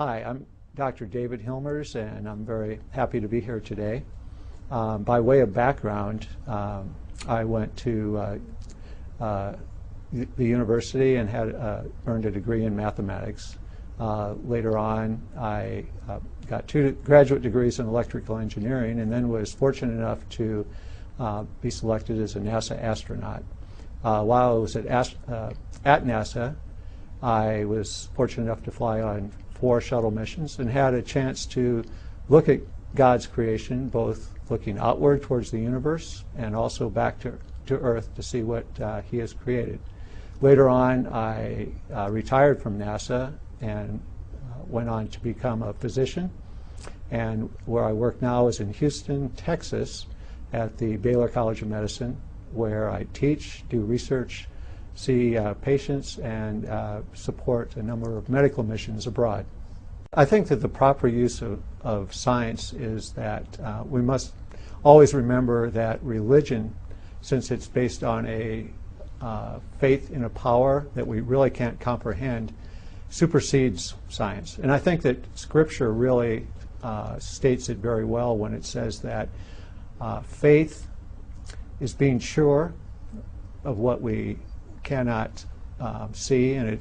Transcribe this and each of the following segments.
Hi, I'm Dr. David Hilmers, and I'm very happy to be here today. By way of background, I went to the university and had earned a degree in mathematics. Later on, I got 2 graduate degrees in electrical engineering, and then was fortunate enough to be selected as a NASA astronaut. While I was at NASA, I was fortunate enough to fly on 4 shuttle missions and had a chance to look at God's creation, both looking outward towards the universe and also back to Earth to see what He has created. Later on, I retired from NASA and went on to become a physician. And where I work now is in Houston, Texas, at the Baylor College of Medicine, where I teach, do research, see patients, and support a number of medical missions abroad. I think that the proper use of science is that we must always remember that religion, since it's based on a faith in a power that we really can't comprehend, supersedes science. And I think that Scripture really states it very well when it says that faith is being sure of what we cannot see, and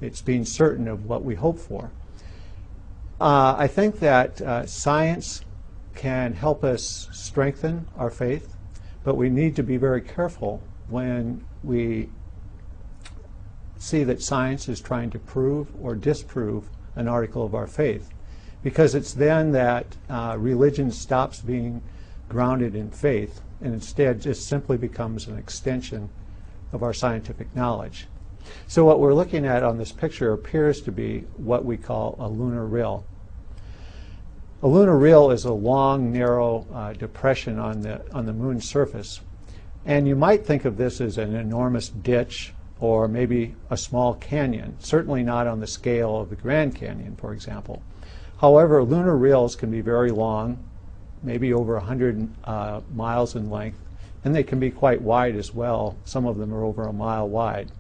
it's being certain of what we hope for. I think that science can help us strengthen our faith, but we need to be very careful when we see that science is trying to prove or disprove an article of our faith, because it's then that religion stops being grounded in faith and instead just simply becomes an extension of our scientific knowledge. So what we're looking at on this picture appears to be what we call a lunar rill. A lunar rill is a long, narrow depression on the moon's surface. And you might think of this as an enormous ditch or maybe a small canyon, certainly not on the scale of the Grand Canyon, for example. However, lunar rills can be very long, maybe over 100 miles in length, and they can be quite wide as well. Some of them are over a mile wide.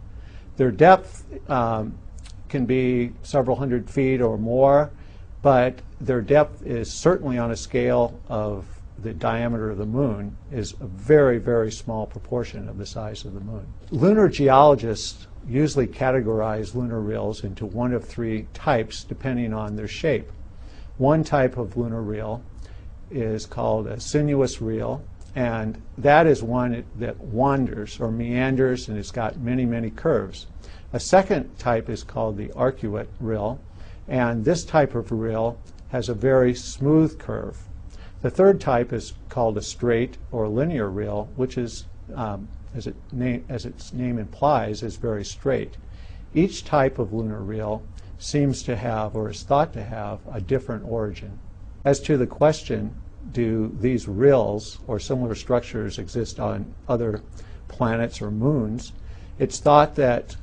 Their depth can be several hundred feet or more, but their depth is certainly on a scale of the diameter of the moon is a very, very small proportion of the size of the moon. Lunar geologists usually categorize lunar rills into 1 of 3 types depending on their shape. One type of lunar rill is called a sinuous rill, and that is one that wanders or meanders, and it's got many, many curves. A second type is called the arcuate rill, and this type of rill has a very smooth curve. The third type is called a straight or linear rill, which is, as its name implies, is very straight. Each type of lunar rill seems to have, or is thought to have, a different origin. As to the question, do these rills or similar structures exist on other planets or moons, it's thought that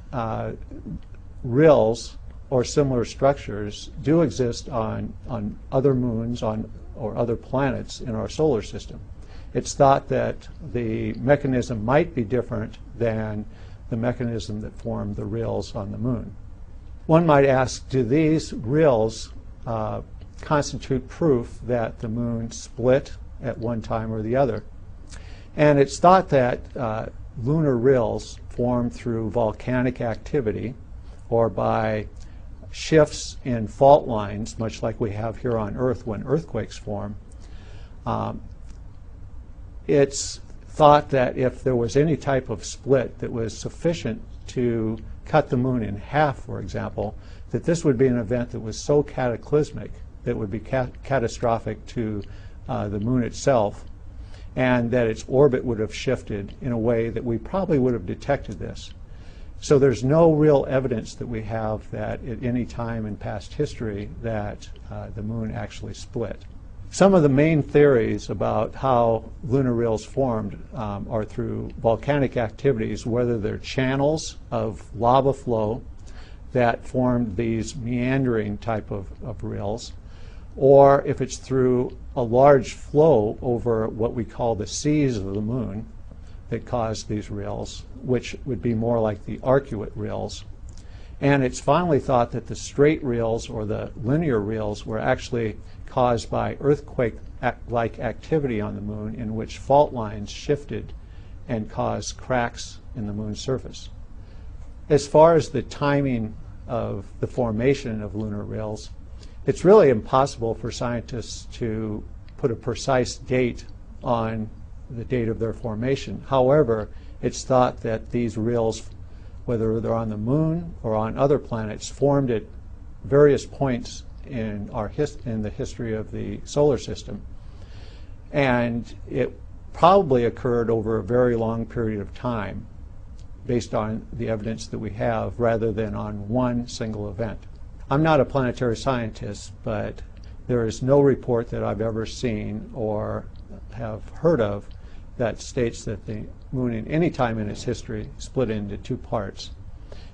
rills or similar structures do exist on other moons or other planets in our solar system. It's thought that the mechanism might be different than the mechanism that formed the rills on the moon. One might ask, do these rills constitute proof that the moon split at one time or the other? And it's thought that lunar rills form through volcanic activity or by shifts in fault lines, much like we have here on Earth when earthquakes form. It's thought that if there was any type of split that was sufficient to cut the moon in half, for example, that this would be an event that was so cataclysmic that would be catastrophic to the moon itself, and that its orbit would have shifted in a way that we probably would have detected this. So there's no real evidence that we have that at any time in past history that the moon actually split. Some of the main theories about how lunar rills formed are through volcanic activities, whether they're channels of lava flow that formed these meandering type of rills, or if it's through a large flow over what we call the seas of the moon that caused these rills, which would be more like the arcuate rills. And it's finally thought that the straight reels or the linear reels were actually caused by earthquake-like activity on the moon, in which fault lines shifted and caused cracks in the moon's surface. As far as the timing of the formation of lunar reels, it's really impossible for scientists to put a precise date on the date of their formation. However, it's thought that these reels, whether they're on the moon or on other planets, formed at various points in the history of the solar system. And it probably occurred over a very long period of time based on the evidence that we have, rather than on one single event. I'm not a planetary scientist, but there is no report that I've ever seen or have heard of that states that the moon at any time in its history split into two parts.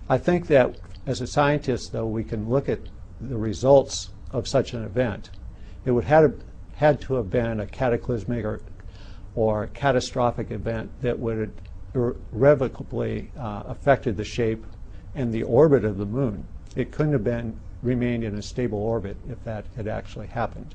I think that as a scientist, though, we can look at the results of such an event. It would had to have been a cataclysmic or catastrophic event that would irrevocably affected the shape and the orbit of the moon. It couldn't have remained in a stable orbit if that had actually happened.